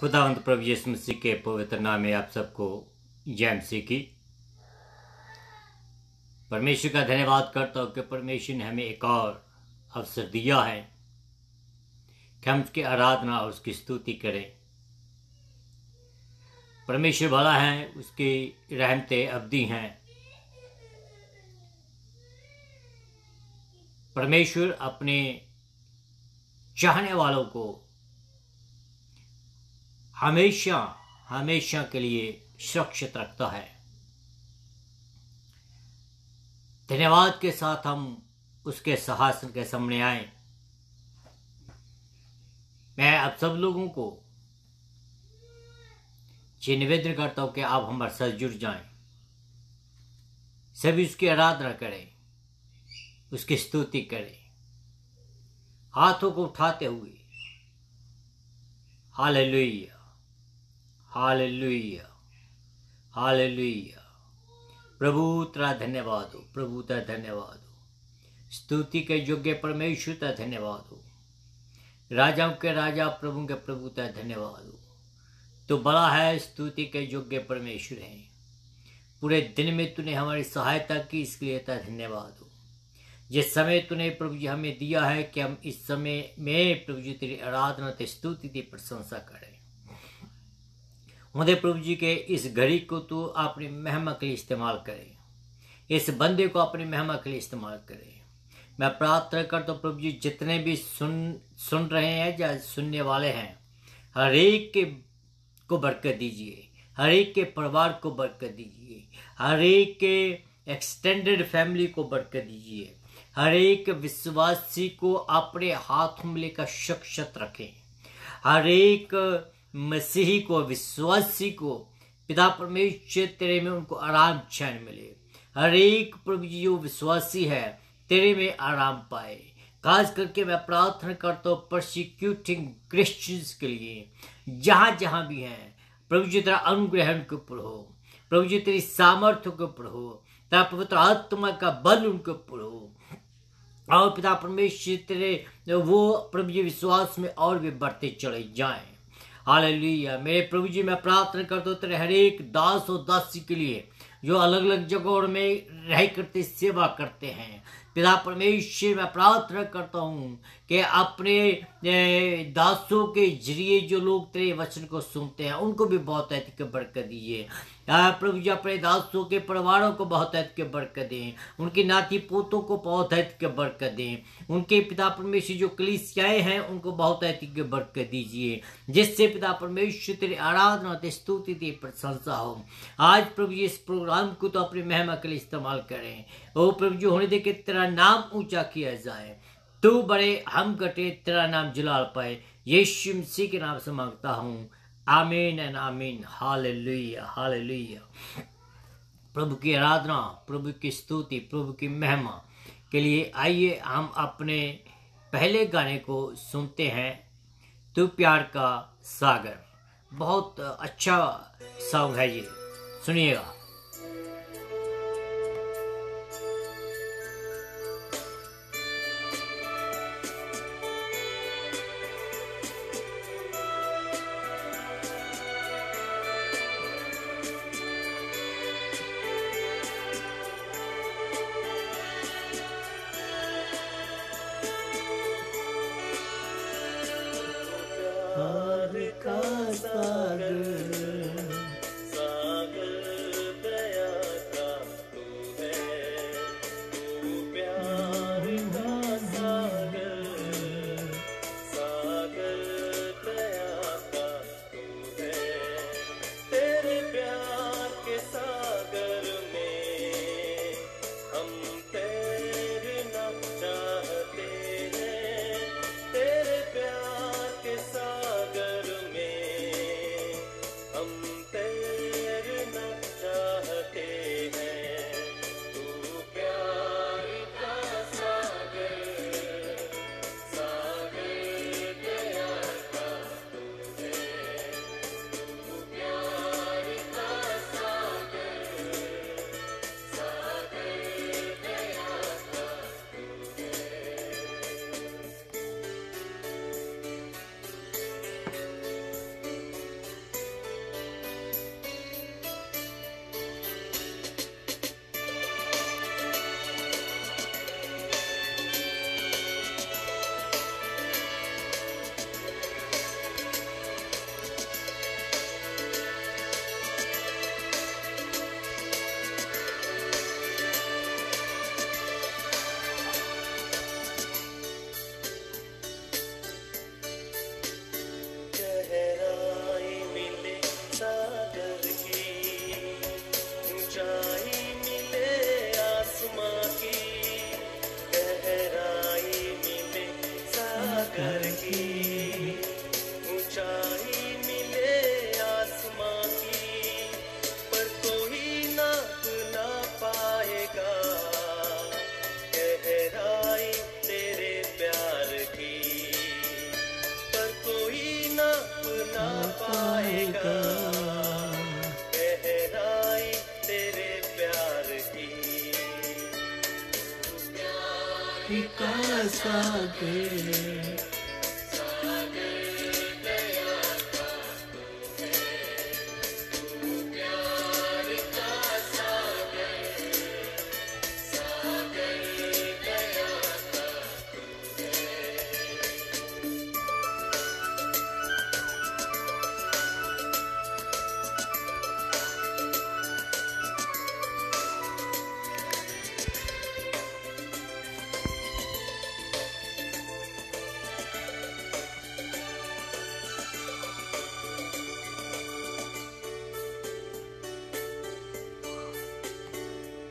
खुदावंद प्रभु यीशु मसीह के पवित्र नाम में आप सबको जय मसीह की। परमेश्वर का धन्यवाद करता हूँ कि परमेश्वर ने हमें एक और अवसर दिया है कि हम उसकी आराधना और उसकी स्तुति करें। परमेश्वर भला है, उसकी रहमतें अवधि हैं। परमेश्वर अपने चाहने वालों को हमेशा हमेशा के लिए सुरक्षित रखता है। धन्यवाद के साथ हम उसके सिंहासन के सामने आए। मैं आप सब लोगों को ये निवेदन करता हूं कि आप हमारे साथ जुड़ जाएं, सभी उसकी आराधना करें, उसकी स्तुति करें, हाथों को उठाते हुए हालेलुया हालेलुया हालेलुया। प्रभु तेरा धन्यवाद हो, प्रभु तेरा धन्यवाद हो। स्तुति के योग्य परमेश्वर तेरा धन्यवाद हो। राजाओं के राजा, प्रभु के प्रभु तेरा धन्यवाद हो। तो बड़ा है, स्तुति के योग्य परमेश्वर है। पूरे दिन में तूने हमारी सहायता की, इसके लिए तेरा धन्यवाद हो। जिस समय तूने प्रभु जी हमें दिया है कि हम इस समय में प्रभु जी तेरी आराधना, तेरी स्तुति, तेरी प्रशंसा करें। मुझे प्रभु जी के इस घड़ी को तू अपनी महिमा के लिए इस्तेमाल करे, इस बंदे को अपनी महिमा के लिए इस्तेमाल करे। मैं प्रार्थना करता हूँ प्रभु जी, जितने भी सुन रहे हैं या सुनने वाले हैं, हर एक के को बरकत दीजिए, हर एक के परिवार को बरकत दीजिए, हर एक के एक्सटेंडेड फैमिली को बरकत दीजिए, हर एक विश्वासी को अपने हाथों में लेकर सुरक्षित रखें। हर एक मसीही को, विश्वासी को पिता परमेश्वर तेरे में उनको आराम चैन मिले। हर एक प्रभु जी जो विश्वासी है तेरे में आराम पाए। खास करके मैं प्रार्थना करता हूँ परसिक्यूटिंग क्रिश्चियंस के लिए, जहां जहां भी हैं प्रभु जी तेरा अनुग्रह उनके ऊपर हो, प्रभु जी तेरी सामर्थ्य के ऊपर हो, तेरा पवित्र आत्मा का बल उनके ऊपर हो। और पिता परमेश्वर तेरे वो प्रभु जी विश्वास में और भी बढ़ते चले जाएं। हालेलुया। मेरे प्रभु जी मैं प्रार्थना करता हूँ तेरे हर एक दास और दासी के लिए जो अलग अलग जगहों में रह करते सेवा करते हैं। पिता परमेश्वर मैं प्रार्थना करता हूँ कि अपने दासों के जरिए जो लोग तेरे वचन को सुनते हैं उनको भी बहुत अधिक बरकत दीजिए। प्रभु जी अपने दासों के परिवारों को बहुत अधिक बरकत दें, उनके नाती पोतों को बहुत अधिक बरकत दें, उनके पिता परमेश्वर जो कलीसियाएं हैं उनको बहुत अधिक बरकत दीजिए, जिससे पिता परमेश्वर तेरी आराधना, तेरी स्तुति, तेरी प्रशंसा हो। आज प्रभु जी इस प्रोग्राम को तो अपनी महिमा के लिए इस्तेमाल करें। ओ प्रभु जी होने दे के तेरा नाम ऊंचा किया जाए, तू बड़े हम घटे, तेरा नाम जलाल पाए। यीशु मसीह के नाम से मांगता हूँ, आमीन एंड आमीन। Hallelujah hallelujah. प्रभु की आराधना, प्रभु की स्तुति, प्रभु की महिमा के लिए आइए हम अपने पहले गाने को सुनते हैं, तू प्यार का सागर। बहुत अच्छा सॉन्ग है ये, सुनिएगा। प्यार का सागर, सागर दया का तू है, तू प्यार का सागर, सागर दया का तू है। तेरे प्यार के सागर में हम तैरना चाहते हैं। तेरे प्यार के सागर में हम सागर की ऊंचाई मिले आसमां की, पर कोई नाप ना पाएगा गहराई तेरे प्यार की, पर कोई नाप ना पाएगा गहराई तेरे प्यार की। का सागर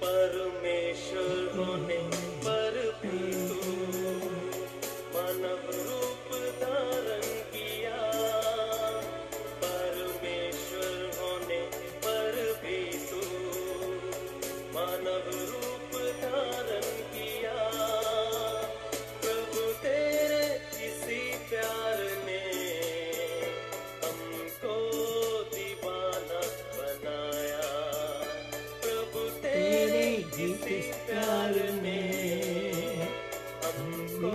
परमेश्वर होने पर भी तू मानव रूप धारण किया, परमेश्वर होने पर भी तू मानव रूप धारण किया। प्रभु तेरे इसी प्यार ने हमको दीवाना बनाया, प्रभु तेरे इस प्यार ने हमको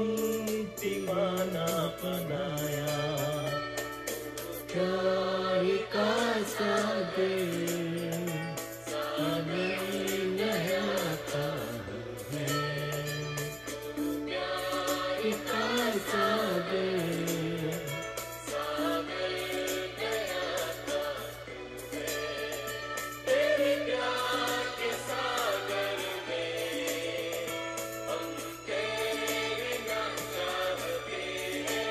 दीवाना बनाया। प्यार का सागर हमें नहाता है, प्यार का सागर तेरे प्यार के सागर में हम तैरना चाहते हैं,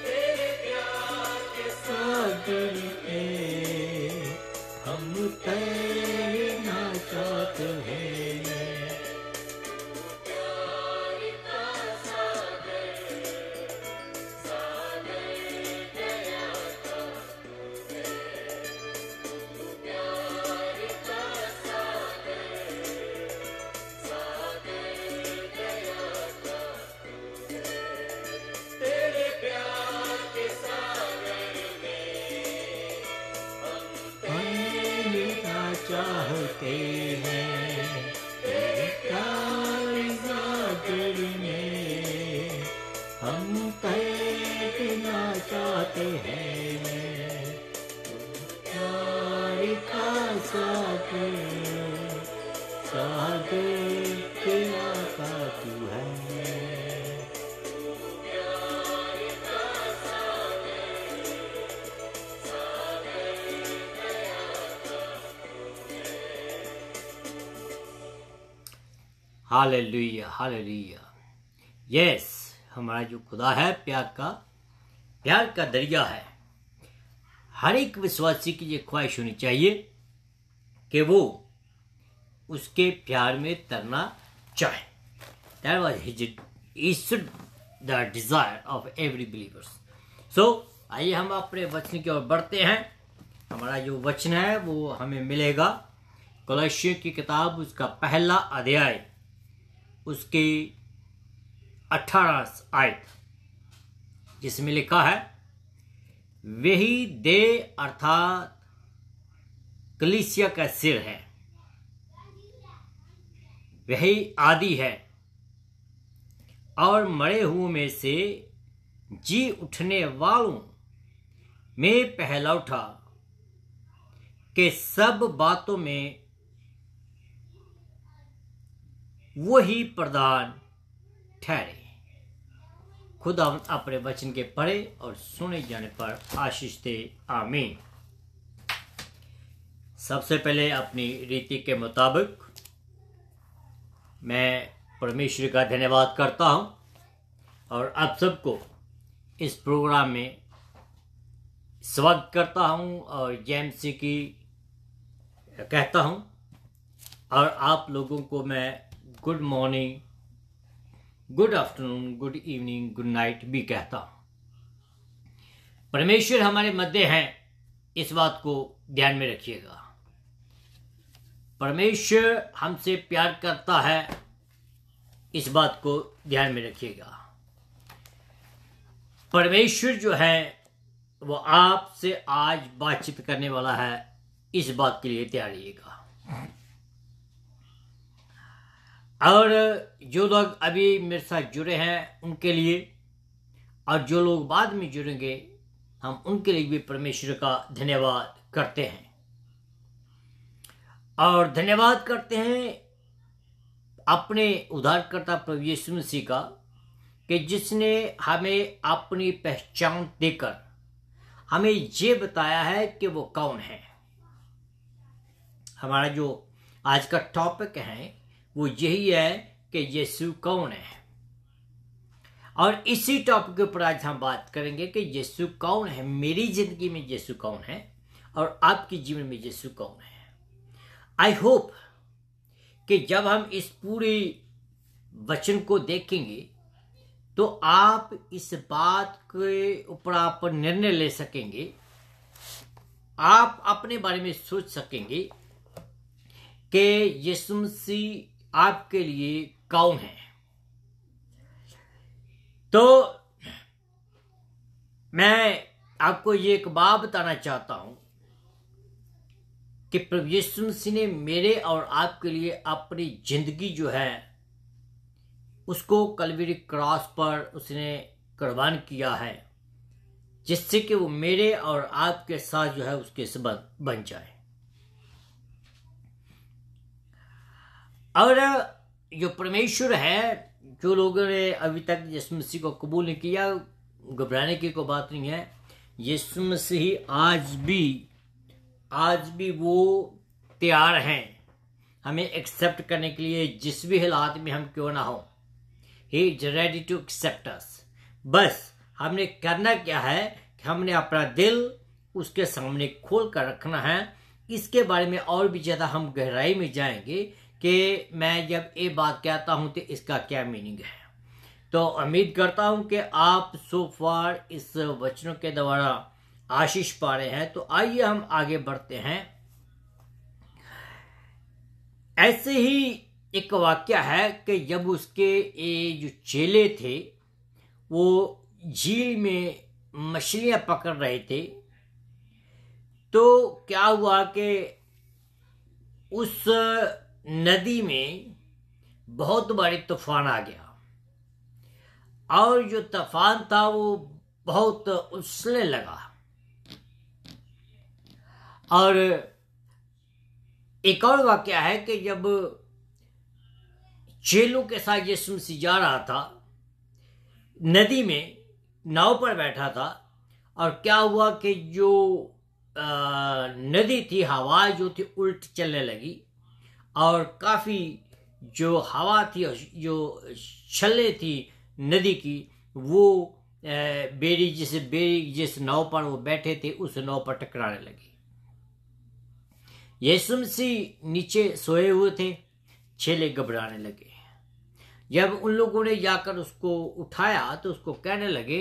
तेरे प्यार के सागर में हम तैरना चाहते हैं। प्यार का सागर सागर गया था प्यार का सागर सागर गया था तेरे प्यार के सागर में हम तैरना चाहते हैं, तेरे प्यार सागर में हम तैरना चाहते हैं। प्यार का सागर सागर तेरा का तू है। Hallelujah hallelujah. यस, हमारा जो खुदा है प्यार का दरिया है। हर एक विश्वासी की ये ख्वाहिश होनी चाहिए कि वो उसके प्यार में तरना चाहे। That was the desire of every believers. So, आइए हम अपने वचन की ओर बढ़ते हैं। हमारा जो वचन है वो हमें मिलेगा कोलोसियों की किताब, उसका पहला अध्याय, उसकी 18 आयत, जिसमें लिखा है, वही देह अर्थात कलीसिया का सिर है, वही आदि है और मरे हुओं में से जी उठने वालों में पहला उठा, कि सब बातों में वही प्रधान ठहरे। खुदा अपने वचन के पढ़े और सुने जाने पर आशीष दे। आमीन। सबसे पहले अपनी रीति के मुताबिक मैं परमेश्वर का धन्यवाद करता हूं और आप सबको इस प्रोग्राम में स्वागत करता हूं और जेएमसी की कहता हूं, और आप लोगों को मैं good morning, good afternoon, good evening, good night भी कहता हूं। परमेश्वर हमारे मध्य हैं, इस बात को ध्यान में रखिएगा। परमेश्वर हमसे प्यार करता है, इस बात को ध्यान में रखिएगा। परमेश्वर जो है वो आपसे आज बातचीत करने वाला है, इस बात के लिए तैयार रहिएगा। और जो लोग अभी मेरे साथ जुड़े हैं उनके लिए, और जो लोग बाद में जुड़ेंगे, हम उनके लिए भी परमेश्वर का धन्यवाद करते हैं। और धन्यवाद करते हैं अपने उद्धारकर्ता प्रभु यीशु मसीह का, कि जिसने हमें अपनी पहचान देकर हमें ये बताया है कि वो कौन है। हमारा जो आज का टॉपिक है वो यही है कि यीशु कौन है। और इसी टॉपिक के ऊपर आज हम बात करेंगे कि यीशु कौन है, मेरी जिंदगी में यीशु कौन है और आपके जीवन में यीशु कौन है। आई होप कि जब हम इस पूरी वचन को देखेंगे तो आप इस बात के ऊपर आप निर्णय ले सकेंगे, आप अपने बारे में सोच सकेंगे कि यीशु मसीह आपके लिए कौन है। तो मैं आपको ये एक बात बताना चाहता हूं कि प्रभु यीशु मसीह ने मेरे और आपके लिए अपनी जिंदगी जो है उसको कलवरी क्रॉस पर उसने कुर्बान किया है, जिससे कि वो मेरे और आपके साथ जो है उसके संबंध बन जाए। और जो परमेश्वर है, जो लोगों ने अभी तक यीशु मसीह को कबूल नहीं किया, घबराने की कोई बात नहीं है। यीशु मसीह आज भी वो तैयार हैं हमें एक्सेप्ट करने के लिए, जिस भी हालात में हम क्यों ना हो। He is ready to accept us। बस हमने करना क्या है कि हमने अपना दिल उसके सामने खोल कर रखना है। इसके बारे में और भी ज्यादा हम गहराई में जाएंगे कि मैं जब ये बात कहता हूं तो इसका क्या मीनिंग है। तो उम्मीद करता हूं कि आप सो फार इस वचनों के द्वारा आशीष पा रहे हैं। तो आइए हम आगे बढ़ते हैं। ऐसे ही एक वाक्य है कि जब उसके ये जो चेले थे वो झील में मछलियां पकड़ रहे थे, तो क्या हुआ कि उस नदी में बहुत बड़ी तूफान आ गया, और जो तूफान था वो बहुत उछलने लगा। और एक और वाक्य है कि जब चेलों के साथ यीशु मसीह जा रहा था, नदी में नाव पर बैठा था, और क्या हुआ कि जो नदी थी, हवा जो थी उल्ट चलने लगी, और काफी जो हवा थी, जो छल्ले थी नदी की, वो बेड़ी जिस नाव पर वो बैठे थे उस नाव पर टकराने लगी। यीशु मसीह नीचे सोए हुए थे, चेले घबराने लगे। जब उन लोगों ने जाकर उसको उठाया तो उसको कहने लगे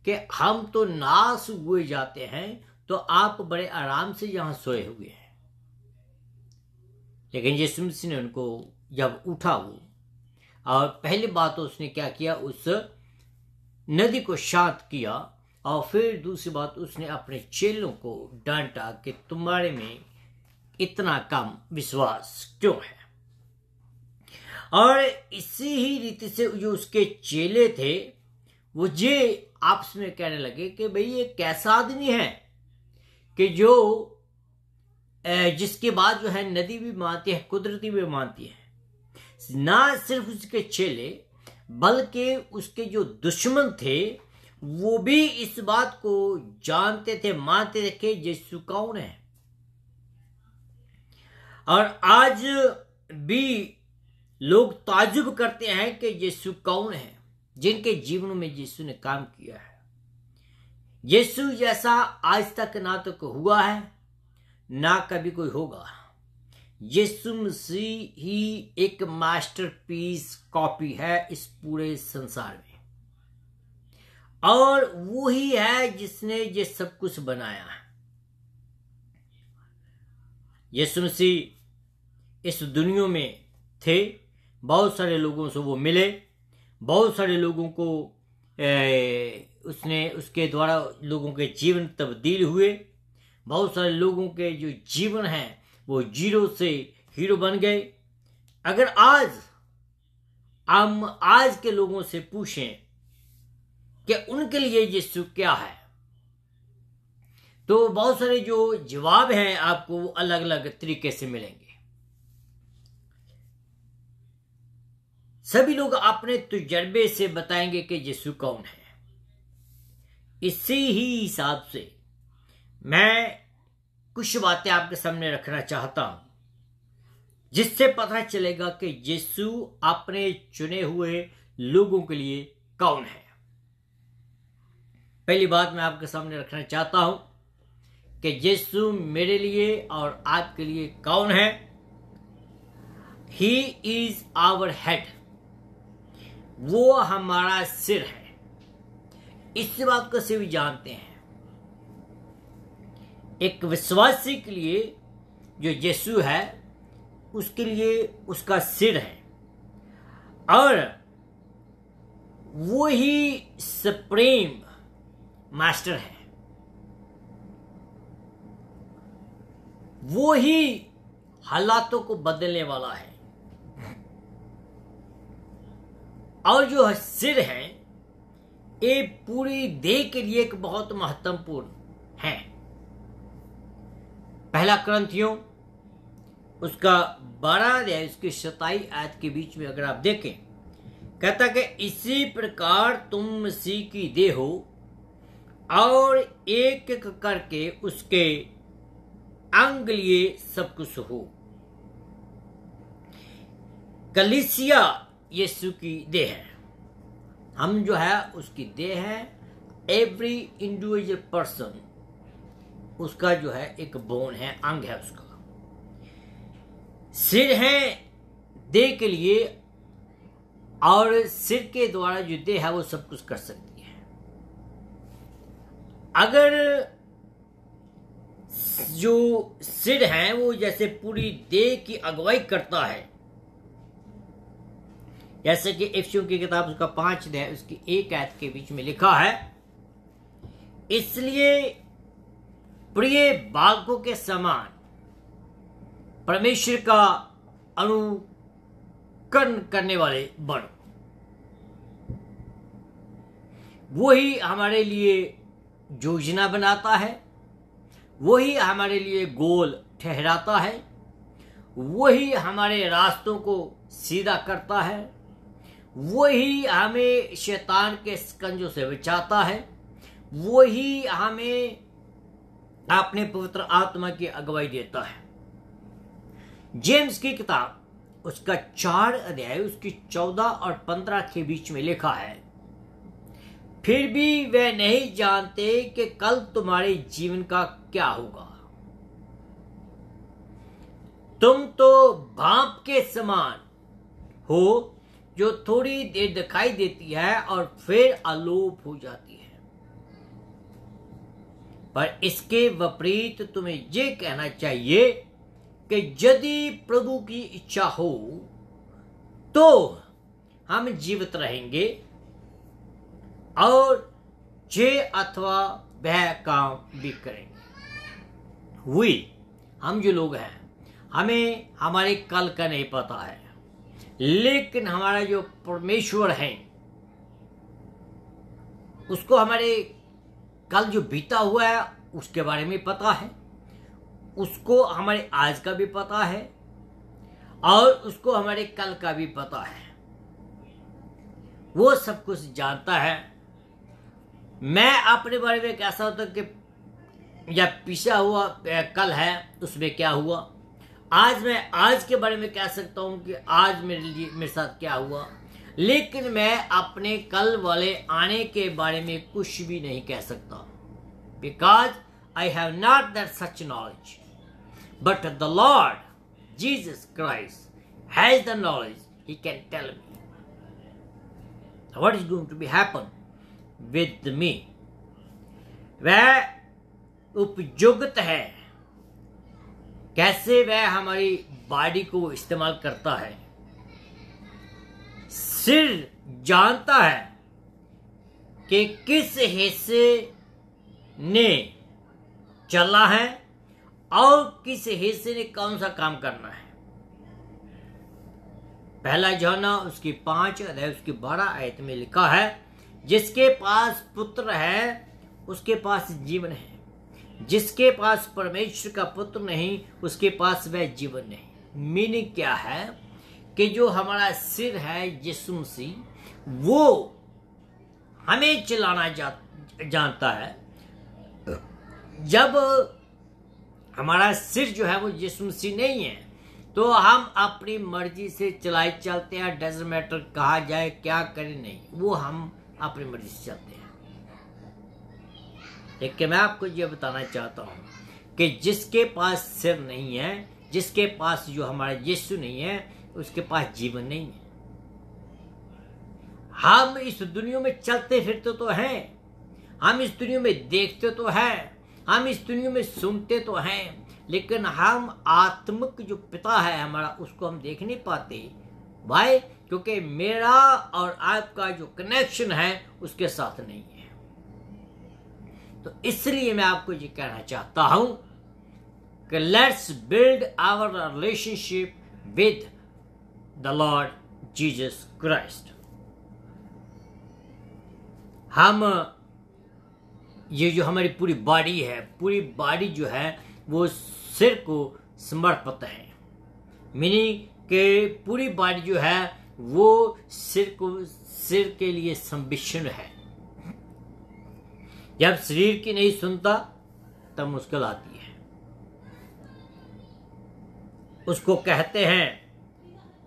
कि हम तो नाश हुए जाते हैं, तो आप बड़े आराम से यहां सोए हुए हैं। लेकिन यीशु मसीह ने उनको जब उठा वो, और पहली बात तो उसने क्या किया, उस नदी को शांत किया, और फिर दूसरी बात उसने अपने चेलों को डांटा कि तुम्हारे में इतना कम विश्वास क्यों है। और इसी ही रीति से जो उसके चेले थे वो ये आपस में कहने लगे कि भाई ये कैसा आदमी है कि जो जिसके बाद जो है नदी भी मानती है, कुदरती भी मानती है। ना सिर्फ उसके चेले बल्कि उसके जो दुश्मन थे वो भी इस बात को जानते थे, मानते थे कि यीशु कौन है। और आज भी लोग ताजुब करते हैं कि यीशु कौन है, जिनके जीवन में यीशु ने काम किया है। यीशु जैसा आज तक ना तो हुआ है ना कभी कोई होगा। यीशु मसीह ही एक मास्टरपीस कॉपी है इस पूरे संसार में, और वो ही है जिसने ये सब कुछ बनाया है। यीशु मसीह इस दुनिया में थे, बहुत सारे लोगों से वो मिले, बहुत सारे लोगों को उसके द्वारा लोगों के जीवन तब्दील हुए, बहुत सारे लोगों के जो जीवन है वो जीरो से हीरो बन गए। अगर हम आज के लोगों से पूछें कि उनके लिए यीशु क्या है, तो बहुत सारे जो जवाब हैं आपको अलग अलग तरीके से मिलेंगे। सभी लोग अपने तजुर्बे से बताएंगे कि यीशु कौन है। इसी ही हिसाब से मैं कुछ बातें आपके सामने रखना चाहता हूं, जिससे पता चलेगा कि यीशु अपने चुने हुए लोगों के लिए कौन है। पहली बात मैं आपके सामने रखना चाहता हूं कि यीशु मेरे लिए और आपके लिए कौन है। ही इज आवर हेड, वो हमारा सिर है। इस बात को सभी जानते हैं। एक विश्वासी के लिए जो यीशु है उसके लिए उसका सिर है, और वो ही सुप्रीम मास्टर है, वो ही हालातों को बदलने वाला है। और जो सिर है ये पूरी देह के लिए एक बहुत महत्वपूर्ण है। पहला कुरिन्थियों उसका 12 अध्याय उसके 27 आयत के बीच में अगर आप देखें, कहता कि इसी प्रकार तुम मसीह की देह हो और एक एक करके उसके अंग लिए सब कुछ हो। कलीसिया यीशु की देह है, हम जो है उसकी देह है। एवरी इंडिविजुअल पर्सन उसका जो है एक बोन है, अंग है उसका। सिर है देह के लिए, और सिर के द्वारा जो देह है वो सब कुछ कर सकती है। अगर जो सिर है वो जैसे पूरी देह की अगुवाई करता है, जैसे कि इफिसियों की किताब उसका 5 अध्याय उसकी 1 आयत के बीच में लिखा है, इसलिए प्रिय बालकों के समान परमेश्वर का अनुकरण करने वाले बनो। वही हमारे लिए योजना बनाता है, वही हमारे लिए गोल ठहराता है, वही हमारे रास्तों को सीधा करता है, वही हमें शैतान के शिकंजों से बचाता है, वही हमें अपने पवित्र आत्मा की अगुवाई देता है। जेम्स की किताब उसका 4 अध्याय उसकी 14 और 15 के बीच में लिखा है, फिर भी वे नहीं जानते कि कल तुम्हारे जीवन का क्या होगा। तुम तो भाप के समान हो जो थोड़ी देर दिखाई देती है और फिर अलोप हो जाती है। पर इसके विपरीत तुम्हें यह कहना चाहिए कि यदि प्रभु की इच्छा हो तो हम जीवित रहेंगे और जे अथवा वह काम भी करेंगे। हुई हम जो लोग हैं, हमें हमारे कल का नहीं पता है, लेकिन हमारा जो परमेश्वर है उसको हमारे कल जो बीता हुआ है उसके बारे में पता है, उसको हमारे आज का भी पता है और उसको हमारे कल का भी पता है। वो सब कुछ जानता है। मैं अपने बारे में कैसा होता कि या पीछा हुआ कल है उसमें क्या हुआ, आज मैं आज के बारे में कह सकता हूं कि आज मेरे साथ क्या हुआ, लेकिन मैं अपने कल वाले आने के बारे में कुछ भी नहीं कह सकता, because I have not that such knowledge, but the Lord Jesus Christ has the knowledge, he can tell me what is going to be happen with me. वह उपयुक्त है, कैसे वह हमारी बॉडी को इस्तेमाल करता है। सिर जानता है कि किस हिस्से ने चलना है और किस हिस्से ने कौन सा काम करना है। पहला यूहन्ना उसकी 5 अध्याय उसकी 12 आयत में लिखा है, जिसके पास पुत्र है उसके पास जीवन है, जिसके पास परमेश्वर का पुत्र नहीं उसके पास वह जीवन नहीं। मीनिंग क्या है कि जो हमारा सिर है यीशु मसीह, वो हमें चलाना जानता है। जब हमारा सिर जो है वो यीशु मसीह नहीं है तो हम अपनी मर्जी से चलाए चलते हैं। डजंट मैटर कहा जाए क्या करें, नहीं, वो हम अपनी मर्जी से चलते हैं। लेकिन मैं आपको ये बताना चाहता हूं कि जिसके पास सिर नहीं है, जिसके पास जो हमारा यीशु नहीं है, उसके पास जीवन नहीं है। हम इस दुनिया में चलते फिरते तो हैं, हम इस दुनिया में देखते तो हैं, हम इस दुनिया में सुनते तो हैं, लेकिन हम आत्मिक जो पिता है हमारा उसको हम देख नहीं पाते भाई, क्योंकि मेरा और आपका जो कनेक्शन है उसके साथ नहीं है। तो इसलिए मैं आपको ये कहना चाहता हूं कि let's build our relationship with the Lord Jesus Christ. हम ये जो हमारी पूरी बॉडी है, पूरी बॉडी जो है वो सिर को समर्पित है। मीनिंग कि पूरी बॉडी जो है वो सिर के लिए संविष्ण है। जब शरीर की नहीं सुनता तब मुश्किल आती है। उसको कहते हैं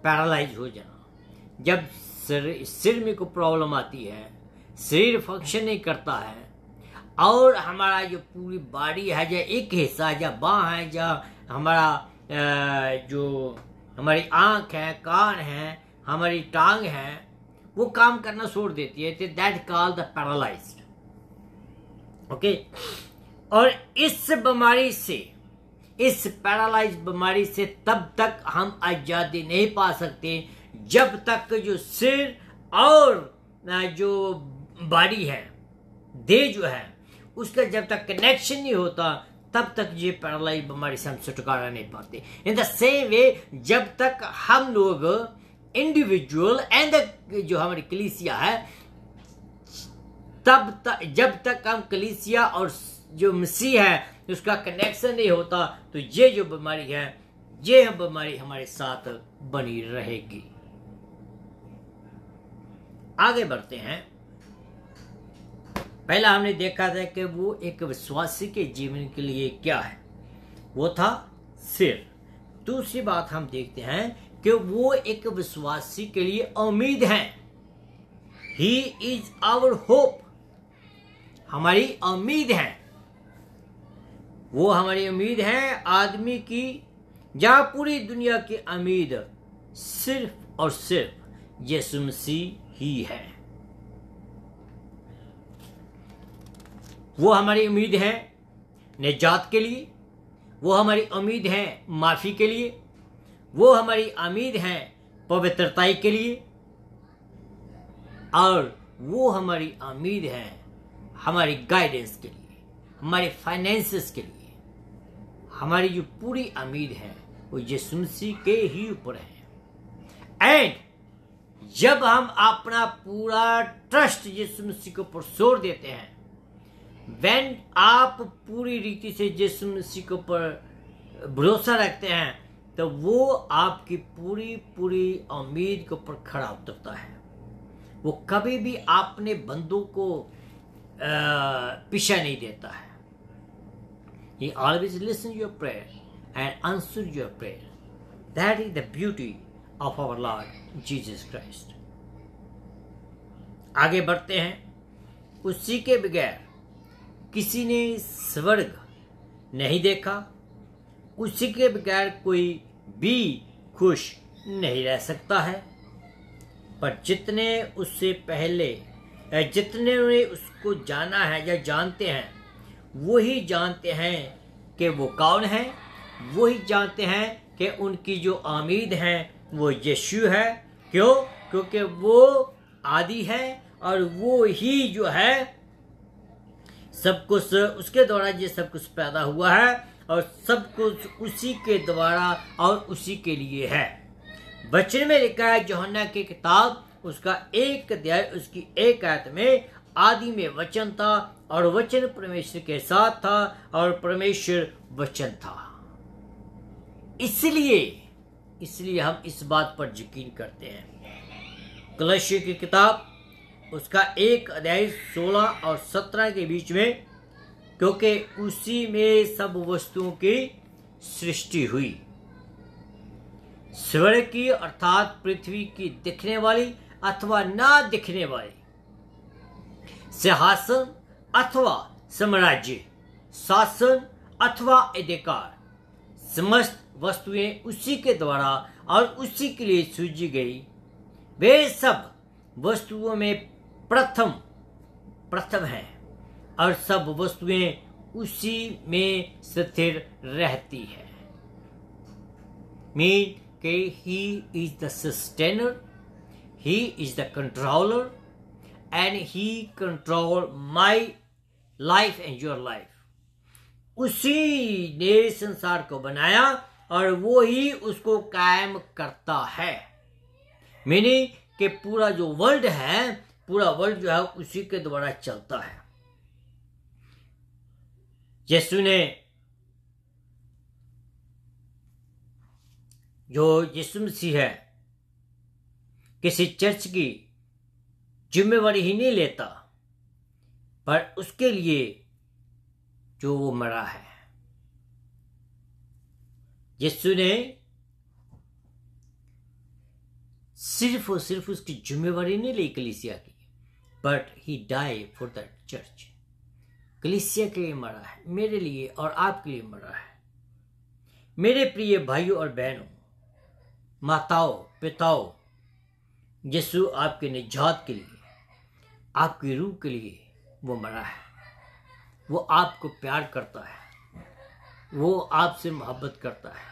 पैरालाइज हो जाना। जब सिर में कोई प्रॉब्लम आती है, शरीर फंक्शन नहीं करता है और हमारा जो पूरी बॉडी है, या एक हिस्सा या बाँह है, या हमारा जो हमारी आंख है, कान है, हमारी टांग है, वो काम करना छोड़ देती है, that called the paralysed. Okay, और इस बीमारी से, इस पैरालाइज बीमारी से तब तक हम आजादी नहीं पा सकते जब तक जो सिर और जो बॉडी है, देह जो है, उसका जब तक कनेक्शन नहीं होता तब तक ये पैरालाइज बीमारी से हम छुटकारा नहीं पाते। इन द सेम वे जब तक हम लोग इंडिविजुअल एंड जो हमारी कलीसिया है, तब तक जब तक हम कलीसिया और जो मसीह है उसका कनेक्शन नहीं होता, तो ये जो बीमारी है, ये बीमारी हमारे साथ बनी रहेगी। आगे बढ़ते हैं। पहला हमने देखा था कि वो एक विश्वासी के जीवन के लिए क्या है, वो था सिर। दूसरी बात हम देखते हैं कि वो एक विश्वासी के लिए उम्मीद है। ही इज आवर होप, हमारी उम्मीद है। वो हमारी उम्मीद है आदमी की, जहां पूरी दुनिया की उम्मीद सिर्फ और सिर्फ यीशु मसीह ही है। वो हमारी उम्मीद है निजात के लिए, वो हमारी उम्मीद है माफी के लिए, वो हमारी उम्मीद है पवित्रताई के लिए, और वो हमारी उम्मीद है हमारी गाइडेंस के लिए, हमारे फाइनेंसेस के लिए। हमारी जो पूरी उम्मीद है वो यीशु मसीह के ही ऊपर है। एंड जब हम अपना पूरा ट्रस्ट यीशु मसीह के ऊपर छोड़ देते हैं, व्हेन आप पूरी रीति से यीशु मसीह के ऊपर भरोसा रखते हैं, तो वो आपकी पूरी पूरी उम्मीद के ऊपर खड़ा उतरता है। वो कभी भी अपने बंदों को पीछा नहीं देता है। He always listens your prayer and answers your prayer. That is the beauty of our Lord Jesus Christ. आगे बढ़ते हैं। उसी के बगैर किसी ने स्वर्ग नहीं देखा, उसी के बगैर कोई भी खुश नहीं रह सकता है। पर जितने उससे पहले जितने ने उसको जाना है या जानते हैं, वही जानते हैं कि वो कौन है, वही जानते हैं कि उनकी जो उम्मीद है वो यीशु है। क्यों? क्योंकि वो आदि है और वो ही जो है सब कुछ, उसके द्वारा ये सब कुछ पैदा हुआ है और सब कुछ उसी के द्वारा और उसी के लिए है। वचन में लिखा है यूहन्ना की किताब उसका 1 अध्याय उसकी 1 आयत में, आदि में वचन था और वचन परमेश्वर के साथ था और परमेश्वर वचन था। इसलिए हम इस बात पर यकीन करते हैं। कलस्सियों की किताब उसका 1 अध्याय 16 और 17 के बीच में, क्योंकि उसी में सब वस्तुओं की सृष्टि हुई, स्वर्ग की अर्थात पृथ्वी की दिखने वाली अथवा ना दिखने वाली, सिंहासन अथवा साम्राज्य, शासन अथवा अधिकार, समस्त वस्तुएं उसी के द्वारा और उसी के लिए सृजी गई। वे सब वस्तुओं में प्रथम है और सब वस्तुएं उसी में स्थिर रहती है। मीन के he is the sustainer, he is the controller and he control my life and your life. उसी ने संसार को बनाया और वो ही उसको कायम करता है। मीनिंग कि पूरा जो वर्ल्ड है, पूरा वर्ल्ड जो है उसी के द्वारा चलता है। यीशु ने, जो यीशु मसीह है, किसी चर्च की जिम्मेवारी ही नहीं लेता, पर उसके लिए जो वो मरा है। यीशु ने सिर्फ और सिर्फ उसकी जिम्मेवारी नहीं ली कलीसिया की, but he die for the church. कलीसिया के लिए मरा है, मेरे लिए और आपके लिए मरा है। मेरे प्रिय भाइयों और बहनों, माताओं, पिताओं, यीशु आपके निजात के लिए, आपकी रूह के लिए वो मरा है। वो आपको प्यार करता है, वो आपसे मोहब्बत करता है।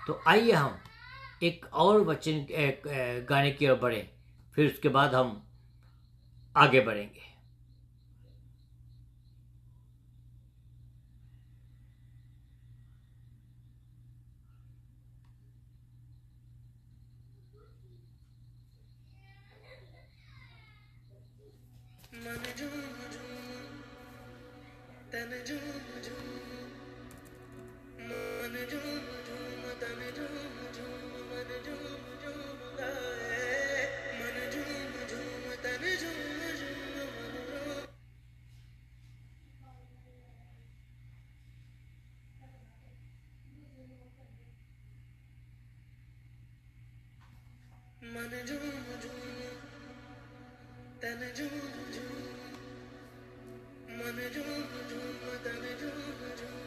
तो आइए हम एक और वचन गाने की ओर बढ़े, फिर उसके बाद हम आगे बढ़ेंगे। मन झूम झूम तन झूम झूम, मन झूम झूम तन झूम झूम, मन झूम झूम गाए, मन झूम झूम तन झूम झूम, मन झूम झूम तन झूम झूम, मन झूम झूम तन झूम झूम।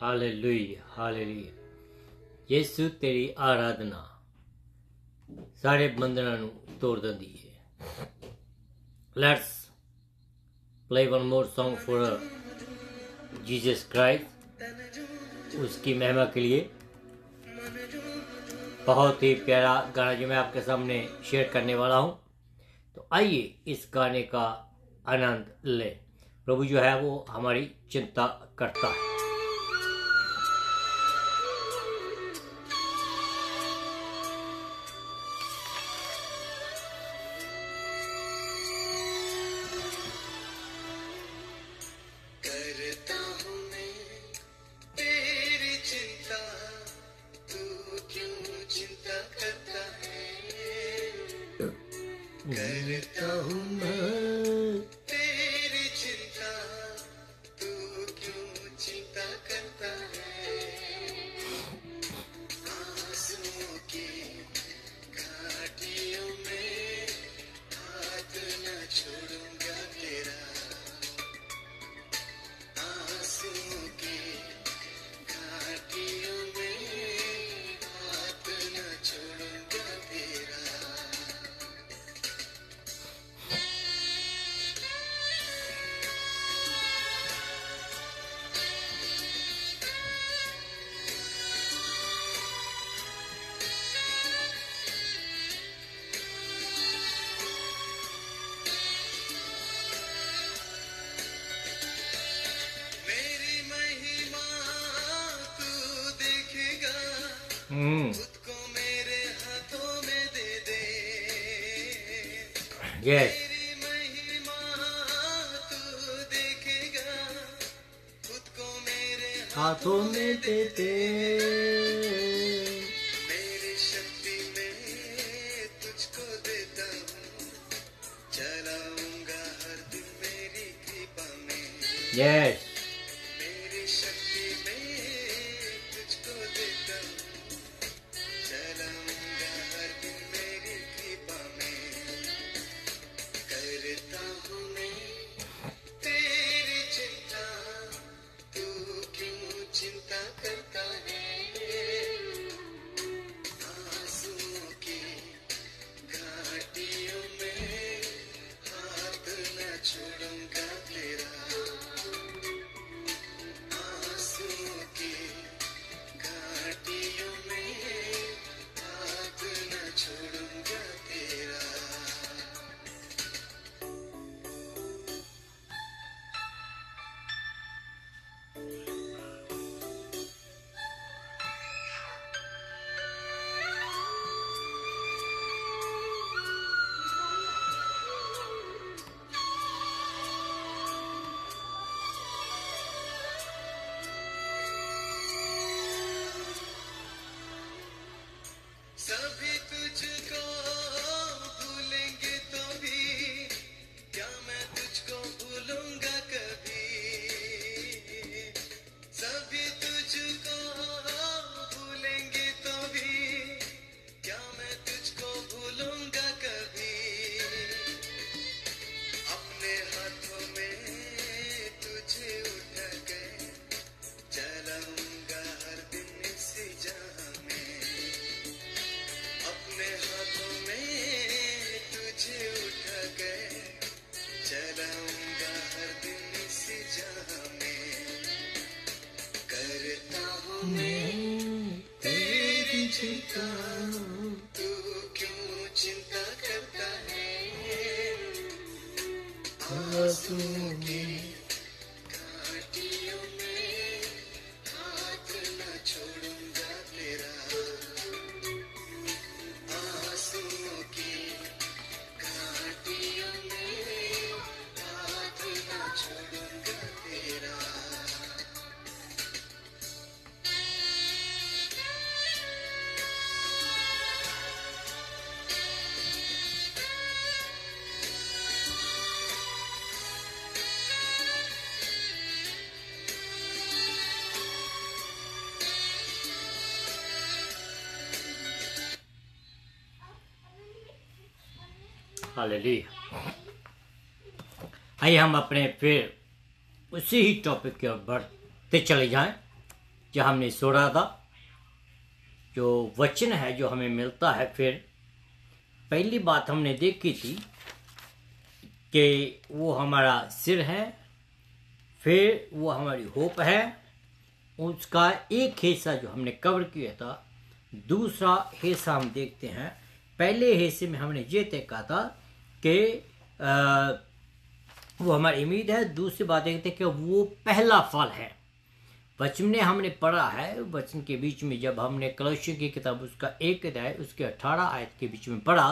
Hallelujah hallelujah. यीशु तेरी आराधना सारे बंधना नू तोड़ देंदी है। Let's play one more song for Jesus Christ, उसकी महिमा के लिए। बहुत ही प्यारा गाना जो मैं आपके सामने शेयर करने वाला हूँ, तो आइए इस गाने का आनंद लें। प्रभु जो है वो हमारी चिंता करता है। करता हूँ मैं तेरी चिंता, तू क्यों चिंता करता है। करता हूँ मैं तेरी चिंता, तू क्यों चिंता करता है। आंसुओं की घाटियों में हाथ न छोड़ूंगा तेरा। आंसुओं की घाटियों में हाथ न छोड़ूंगा तेरा। मेरी महिमा तू देखेगा, खुद को मेरे हाथों में दे दे। यस मेरी महिमा तू देखेगा, खुद को मेरे हाथों में दे दे। मेरी शक्ति में तुझको देता हूँ, चलाऊंगा हर दिन मेरी कृपा में। यस मेरी शक्ति में तुझको देता हूँ, चलाऊंगा हर दिन मेरी कृपा में। करता हूँ मैं तेरी चिंता, तू क्यों चिंता करता है। आंसुओं की घाटियों में हाथ न छोड़ूंगा तेरा। हालेलुया। आइए हम अपने फिर उसी ही टॉपिक की ओर बढ़ते चले जाएं जो हमने सुना था। जो वचन है जो हमें मिलता है, फिर पहली बात हमने देखी थी कि वो हमारा सिर है, फिर वो हमारी होप है। उसका एक हिस्सा जो हमने कवर किया था, दूसरा हिस्सा हम देखते हैं। पहले हिस्से में हमने ये तय कहा था कि वो हमारी उम्मीद है। दूसरी बात देखते हैं कि वो पहला फल है। वचन में हमने पढ़ा है, वचन के बीच में जब हमने कलोसियों की किताब उसका 1 अध्याय उसके 18 आयत के बीच में पढ़ा,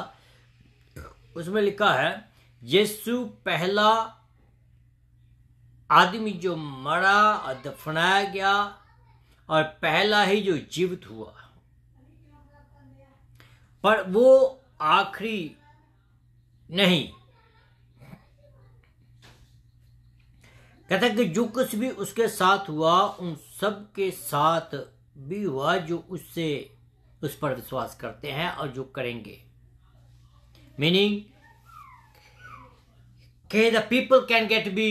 उसमें लिखा है यीशु पहला आदमी जो मरा और दफनाया गया और पहला ही जो जीवित हुआ, पर वो आखिरी नहीं। कहता है कि जो कुछ भी उसके साथ हुआ उन सब के साथ भी हुआ जो उस पर विश्वास करते हैं और जो करेंगे। मीनिंग कि the people can get be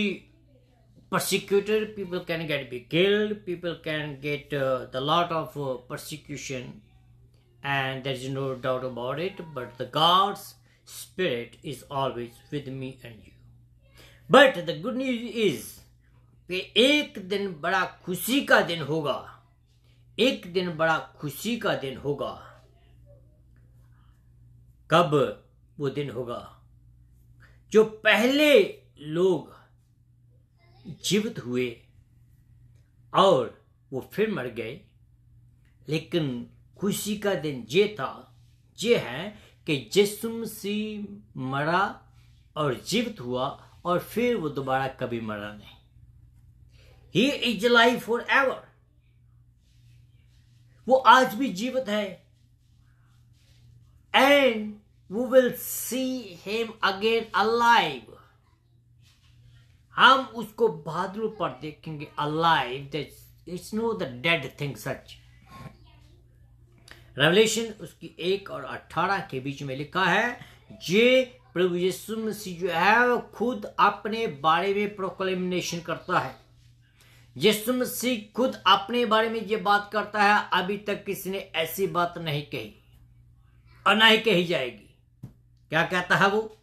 persecuted, people can get be killed, people can get the lot of persecution, and there is no doubt about it, but the God's spirit is always with me and you. But the good news is कि एक दिन बड़ा खुशी का दिन होगा, एक दिन बड़ा खुशी का दिन होगा। कब वो दिन होगा? जो पहले लोग जीवित हुए और वो फिर मर गए, लेकिन खुशी का दिन ये था, ये है कि यीशु मसीह मरा और जीवित हुआ और फिर वो दोबारा कभी मरा नहीं। He is alive forever. वो आज भी जीवित है। And we will see him again alive. हम उसको बादलों पर देखेंगे alive. It's no the dead thing such. Revelation उसकी 1 और 18 के बीच में लिखा है, ये प्रभु यीशु मसीह जो है वो खुद अपने बारे में प्रोक्लेमेशन करता है। यीशु मसीह खुद अपने बारे में ये बात करता है, अभी तक किसी ने ऐसी बात नहीं कही और ना ही कही जाएगी। क्या कहता है वो?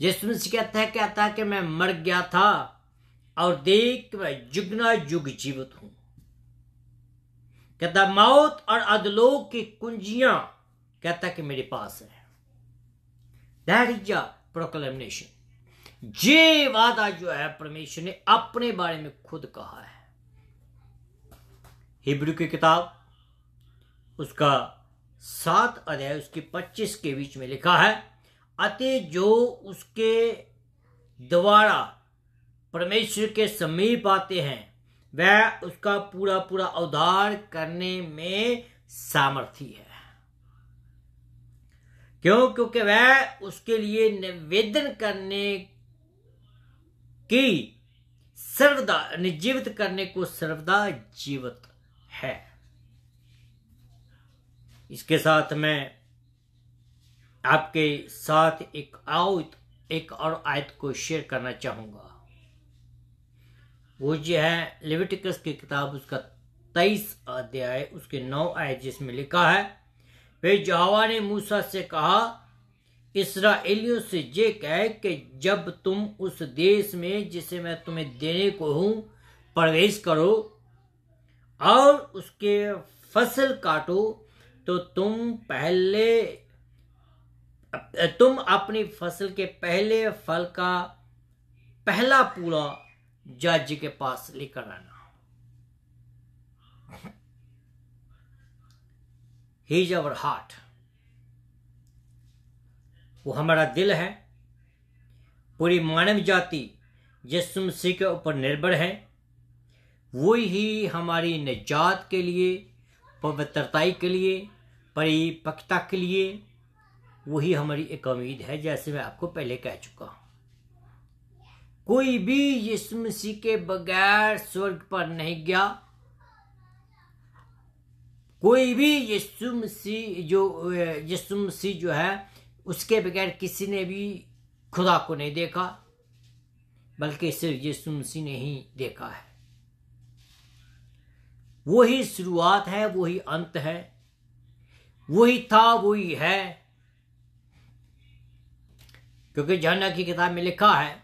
यीशु मसीह कहता है कि मैं मर गया था और देख मैं जुगना जुग जीवित हूं। कहता मौत और अधोलोक की कुंजियां कहता कि मेरे पास है। That is a proclamation. ये वादा जो है परमेश्वर ने अपने बारे में खुद कहा है। हिब्रू की किताब उसका 7 अध्याय उसके 25 के बीच में लिखा है, अतः जो उसके द्वारा परमेश्वर के समीप आते हैं वह उसका पूरा पूरा उद्धार करने में सामर्थी है। क्यों? क्योंकि वह उसके लिए निवेदन करने की सर्वदा जीवित करने को सर्वदा जीवित है। इसके साथ मैं आपके साथ एक और आयत को शेयर करना चाहूंगा। वो जो है लेविटिकस की किताब उसका 23 अध्याय उसके 9 आयत, जिसमें लिखा है, फिर यहोवा ने मूसा से कहा, इस्राएलियों से ये कह कि जब तुम उस देश में जिसे मैं तुम्हें देने को हूं प्रवेश करो और उसके फसल काटो, तो तुम अपनी फसल के पहले फल का पहला पूरा जज के पास लेकर आना। He is our heart. वो हमारा दिल है। पूरी मानव जाति यीशु मसीह के ऊपर निर्भर है। वो ही हमारी निजात के लिए, पवित्रताई के लिए, परिपक्वता के लिए वही हमारी एक उम्मीद है। जैसे मैं आपको पहले कह चुका हूं, कोई भी यीशु मसीह के बगैर स्वर्ग पर नहीं गया। कोई भी यीशु मसीह जो है उसके बगैर किसी ने भी खुदा को नहीं देखा, बल्कि सिर्फ यीशु मसीह ने ही देखा है। वही शुरुआत है, वही अंत है, वही था, वही है। क्योंकि यूहन्ना की किताब में लिखा है,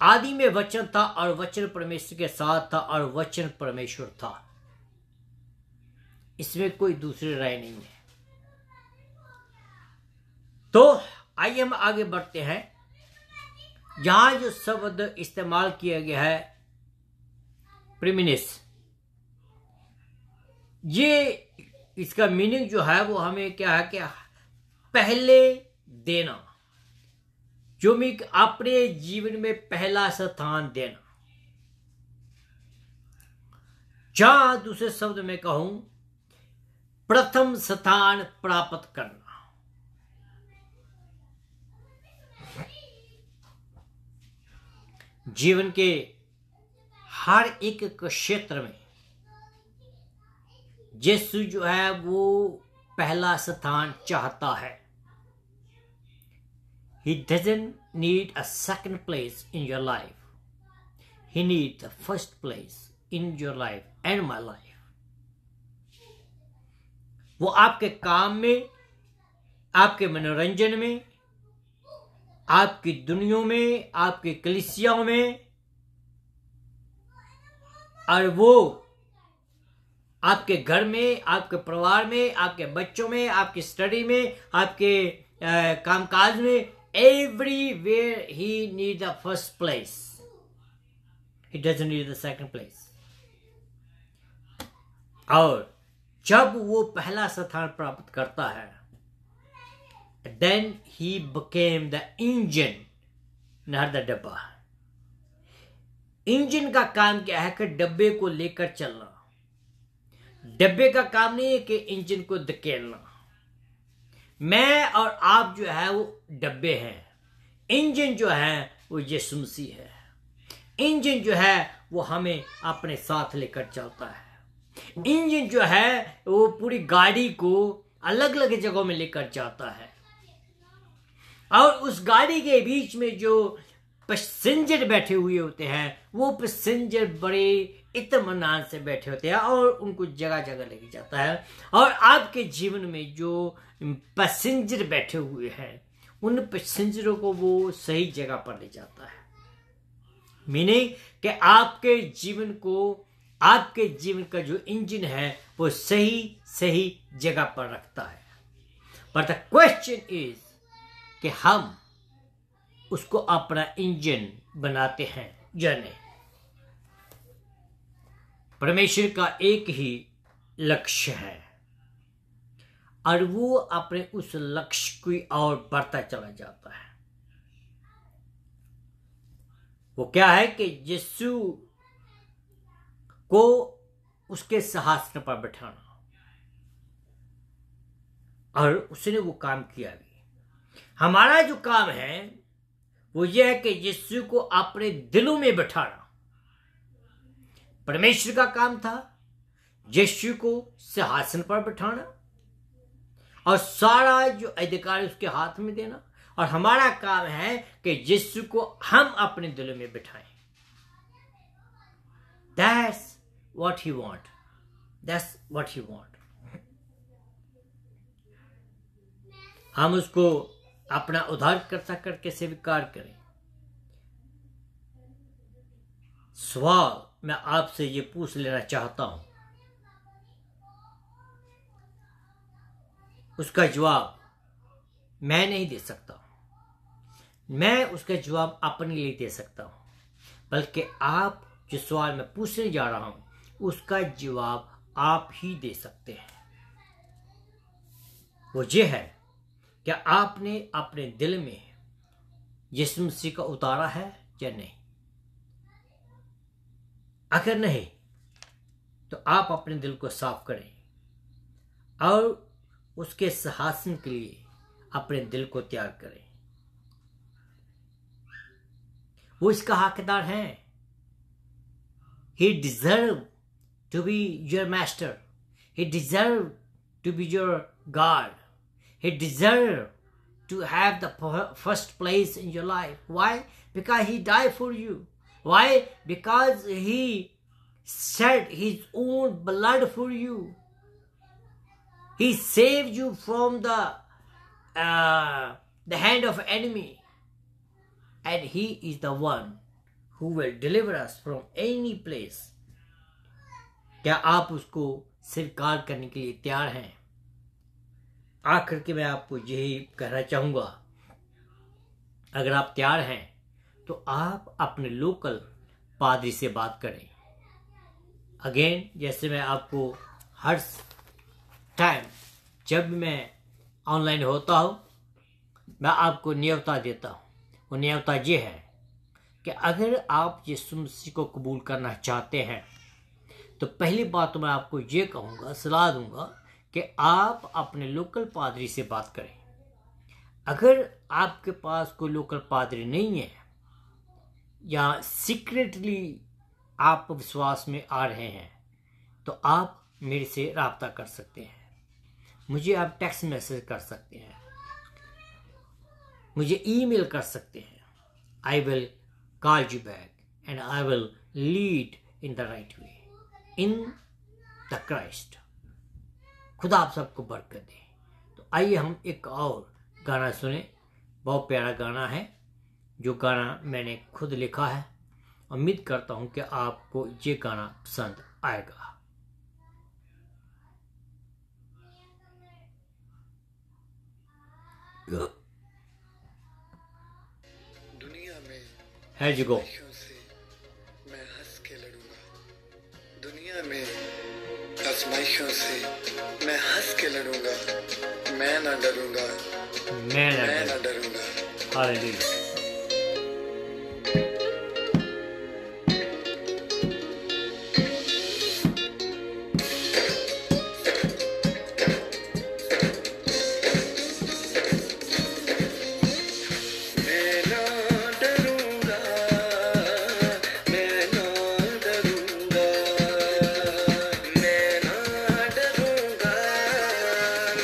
आदि में वचन था और वचन परमेश्वर के साथ था और वचन परमेश्वर था। इसमें कोई दूसरी राय नहीं है। तो आइए हम आगे बढ़ते हैं। यहां जो शब्द इस्तेमाल किया गया है प्रीमिनिस, ये इसका मीनिंग जो है वो हमें क्या है कि पहले देना, जो मैं अपने जीवन में पहला स्थान देना। जहां दूसरे शब्द में कहूं, प्रथम स्थान प्राप्त करना। जीवन के हर एक क्षेत्र में यीशु जो है वो पहला स्थान चाहता है। He doesn't need a second place in your life. He needs the first place in your life and my life. वो आपके काम में, आपके मनोरंजन में, आपकी दुनिया में, आपकी कलीसियाओं में, और वो आपके घर में, आपके परिवार में, आपके बच्चों में, आपकी स्टडी में, आपके कामकाज में, everywhere he needs the first place. He doesn't need the second place. और जब वो पहला स्थान प्राप्त करता है, then he became the engine, not the डब्बा। इंजन का काम क्या है कि डब्बे को लेकर चलना। डब्बे का काम नहीं है कि इंजन को धकेलना। मैं और आप जो है वो डब्बे हैं। इंजन जो है वो यीशु मसीह है। इंजन जो है वो हमें अपने साथ लेकर चलता है। इंजन जो है वो पूरी गाड़ी को अलग अलग जगहों में लेकर जाता है, और उस गाड़ी के बीच में जो पैसेंजर बैठे हुए होते हैं, वो पैसेंजर बड़े इत्मीनान से बैठे होते हैं और उनको जगह जगह लेके जाता है। और आपके जीवन में जो पैसेंजर बैठे हुए हैं, उन पैसेंजरों को वो सही जगह पर ले जाता है। मीनिंग कि आपके जीवन को, आपके जीवन का जो इंजन है वो सही जगह पर रखता है। पर द क्वेश्चन इज कि हम उसको अपना इंजन बनाते हैं या नहीं। परमेश्वर का एक ही लक्ष्य है और वो अपने उस लक्ष्य की ओर बढ़ता चला जाता है। वो क्या है कि यीशु को उसके सिंहासन पर बैठाना, और उसने वो काम किया भी। हमारा जो काम है वो ये है कि यीशु को अपने दिलों में बैठाना। परमेश्वर का काम था यीशु को सिंहासन पर बैठाना और सारा जो अधिकार उसके हाथ में देना, और हमारा काम है कि यीशु को हम अपने दिलों में बिठाएं। That's what he want. That's what he want. हम उसको अपना उद्धारकर्ता करके स्वीकार करें। सवाल मैं आपसे ये पूछ लेना चाहता हूं, उसका जवाब मैं नहीं दे सकता। मैं उसका जवाब अपने लिए दे सकता हूं, बल्कि आप जो सवाल मैं पूछने जा रहा हूं उसका जवाब आप ही दे सकते हैं। वो ये है क्या आपने अपने दिल में यीशु मसीह का उतारा है या नहीं। अगर नहीं तो आप अपने दिल को साफ करें और उसके सिंहासन के लिए अपने दिल को त्याग करें। वो इसका हकदार है। He deserve to be your master. He deserve to be your God. He deserves to have the first place in your life. Why? Because he died for you. Why? Because he shed his own blood for you. He saved you from the hand of enemy. And he is the one who will deliver us from any place. क्या आप उसको स्वीकार करने के लिए तैयार हैं? आखिर के मैं आपको यही कहना चाहूँगा, अगर आप तैयार हैं तो आप अपने लोकल पादरी से बात करें। अगेन, जैसे मैं आपको हर टाइम जब मैं ऑनलाइन होता हूँ, मैं आपको न्योता देता हूँ। वो न्योता ये है कि अगर आप यीशु मसीह को कबूल करना चाहते हैं तो पहली बात तो मैं आपको ये कहूँगा, सलाह दूंगा कि आप अपने लोकल पादरी से बात करें। अगर आपके पास कोई लोकल पादरी नहीं है या सीक्रेटली आप विश्वास में आ रहे हैं तो आप मेरे से राब्ता कर सकते हैं। मुझे आप टेक्स्ट मैसेज कर सकते हैं, मुझे ईमेल कर सकते हैं। I will call you back and I will lead in the right way in the Christ. खुदा आप सबको बरकत दे। तो आइए हम एक और गाना सुने। बहुत प्यारा गाना है, जो गाना मैंने खुद लिखा है। उम्मीद करता हूं कि आपको ये गाना पसंद आएगा। दुनिया में है जी गो। आजमाइशों से मैं हंस के लड़ूंगा। दुनिया में आजमाइशों से मैं हंस के लड़ूंगा। मैं ना डरूंगा, मैं मैं ना ना डरूंगा। हालेलुया। मैं ना डरूंगा, मैं ना डरूंगा, मैं ना डरूंगा।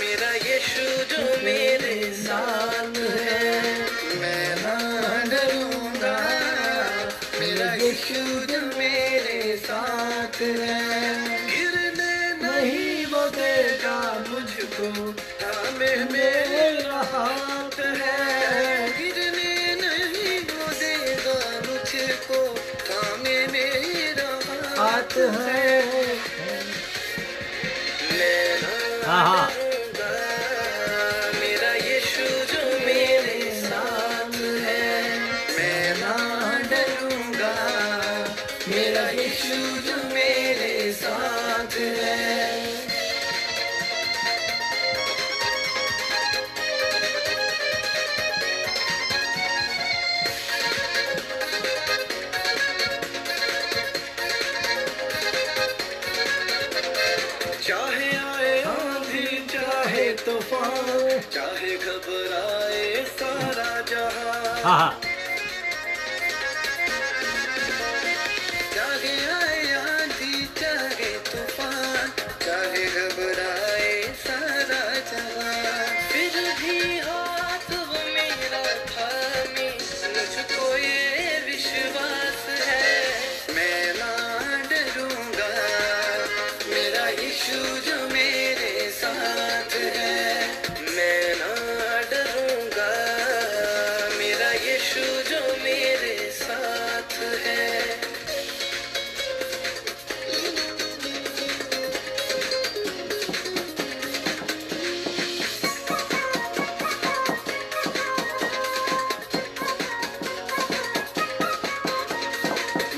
मेरा यीशु जो मेरे साथ है। मैं ना डरूंगा, मेरा यीशु जो मेरे साथ है। गिरने नहीं वो देगा मुझको, थामे मेरा हाथ है। गिरने नहीं वो देगा मुझको, थामे मेरा हाथ है। मैं ना हाँ। डरूंगा, मेरा यीशु जो मेरे साथ है। मैं ना डरूंगा, मेरा यीशु जो मेरे साथ है। चाहे आए आंधी, चाहे तूफान, चाहे घबराए सारा जहां। हाँ। चाहे आए आंधी, चाहे तूफान, चाहे घबराए सारा जहां। फिर भी हाथ वो मेरा थामे, मुझको ये विश्वास है। मैं ना डरूंगा, मेरा यीशु जो मेरे साथ है। मैं ना डरूंगा, मेरा यीशु जो मेरे साथ है।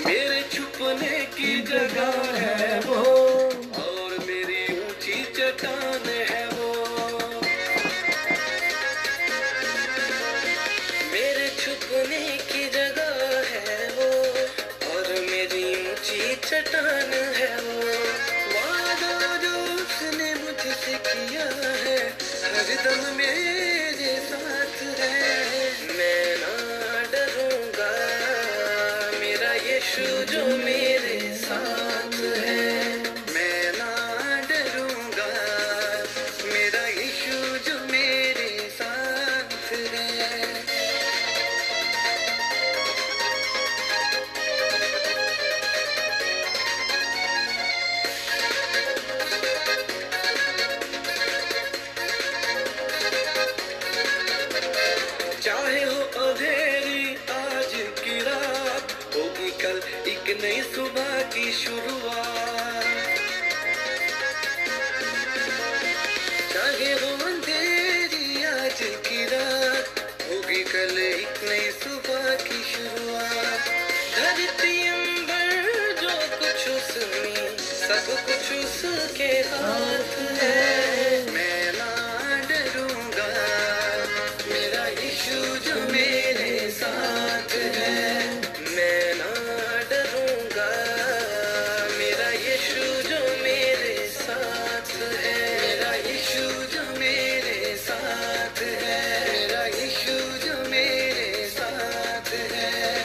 मेरे छुपने की जगह है वो, और मेरी ऊंची चट्टान है वो। मेरे छुपने की जगह है वो, और मेरी ऊंची चट्टान है वो। वादा जो उसने मुझसे किया है, हरदम मेरे साथ है। मैं ना डरूंगा, मेरा यीशु जो मेरे साथ है। मैं ना डरूंगा, मेरा यीशु जो मेरे एक नई सुबह की शुरुआत, चाहे हो अंधेरी आज की रात, होगी कल एक नई सुबह की शुरुआत। धरती अंबर जो कुछ उसमें, सब कुछ उसके हाथ है। मैं ना डरूंगा, मेरा यीशु जो मेरे साथ है। मैं ना डरूंगा, मेरा यीशु जो मेरे साथ है। मेरा यीशु जो मेरे साथ है। मेरा यीशु जो मेरे साथ है।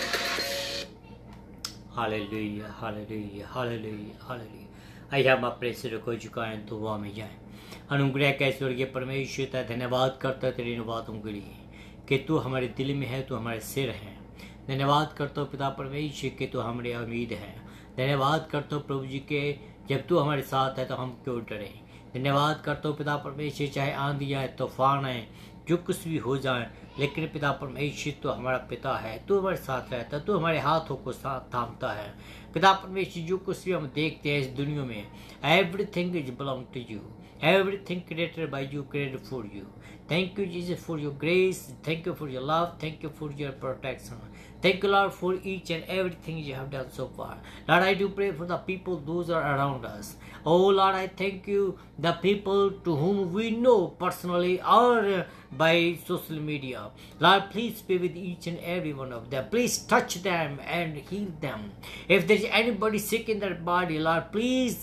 Hallelujah, hallelujah, hallelujah, hallelujah. आइए हम अपने सिर को झुकाएं, दुआ में जाएं। अनुग्रह के स्वर्गीय परमेश्वर का धन्यवाद करता हूं तेरी इन बातों के लिए कि तू हमारे दिल में है, तू हमारे सिर है। धन्यवाद करता हूँ पिता परमेश्वर कि तू हमारी उम्मीद है। धन्यवाद करता हूँ प्रभु जी के जब तू हमारे साथ है तो हम क्यों डरें। धन्यवाद करता हूँ पिता परमेश्वर, चाहे आंधी आए तूफान आए जो कुछ भी हो जाए, लेकिन पिता परमेश्वर तो हमारा पिता है, तू हमारे साथ रहता है, तू हमारे हाथों को साथ थामता है। पिता परमेश्वर जो कुछ भी हम देखते हैं इस दुनिया में, everything is belong to you, everything created by you, created for you. Thank you, Jesus, for your grace. Thank you for your love. Thank you for your protection. Thank you, Lord, for each and everything you have done so far. Lord, I do pray for the people, those are around us. Oh, Lord, I thank you, the people to whom we know personally or by social media. Lord, please be with each and every one of them. Please touch them and heal them. If there is anybody sick in their body, Lord, please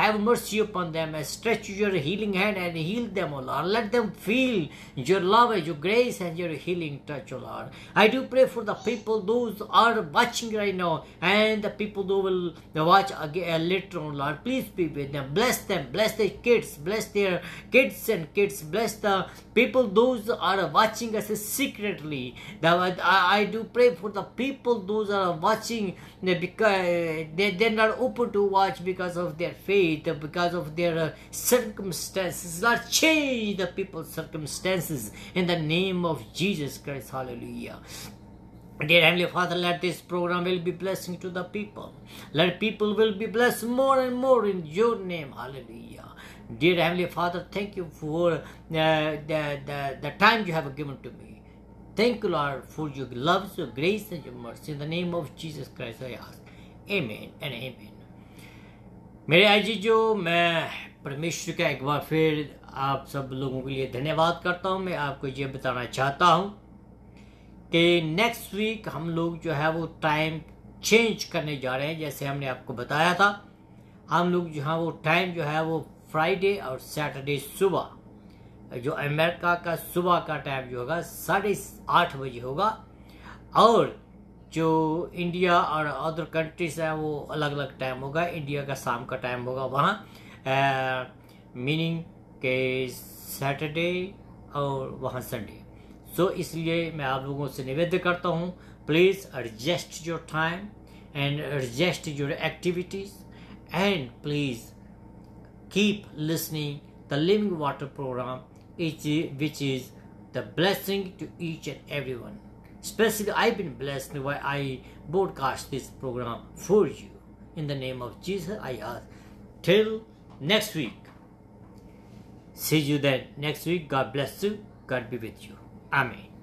have mercy upon them and stretch your healing hand and heal them, O Lord. Let them feel your love and your grace and your healing touch, O Lord. I do pray for the people, those are watching right now, and the people who will watch again later on, Lord. Please be with them. Bless them. Bless their kids. Bless their kids and kids. Bless the people those are watching us secretly. I do pray for the people those are watching because they're not open to watch because of their faith, because of their circumstances. Lord, change the people's circumstances in the name of Jesus Christ. Hallelujah. Dear Heavenly Father, let this program will be blessing to the people. Let people will be blessed more and more in your name. Hallelujah. Dear Heavenly Father, thank you for the time you have given to me. Thank you, Lord, for your love, your grace, and your mercy. In the name of Jesus Christ, I ask. Amen and amen. मेरे अजीजों, मैं परमेश्वर का एक बार फिर आप सब लोगों के लिए धन्यवाद करता हूँ। मैं आपको ये बताना चाहता हूँ कि नेक्स्ट वीक हम लोग जो है वो टाइम चेंज करने जा रहे हैं। जैसे हमने आपको बताया था, हम लोग जो है वो टाइम जो है वो फ्राइडे और सैटरडे सुबह, जो अमेरिका का सुबह का टाइम जो होगा 8:30 बजे होगा, और जो इंडिया और अदर कंट्रीज है वो अलग अलग टाइम होगा। इंडिया का शाम का टाइम होगा वहाँ, मीनिंग के सैटरडे और वहाँ संडे। सो इसलिए मैं आप लोगों से निवेदन करता हूँ, please adjust your time and adjust your activities and please keep listening the Living Water program, which is the blessing to each and everyone. Especially I've been blessed why I broadcast this program for you. In the name of Jesus, I ask. Till next week. See you then next week. God bless you. God be with you. Amen.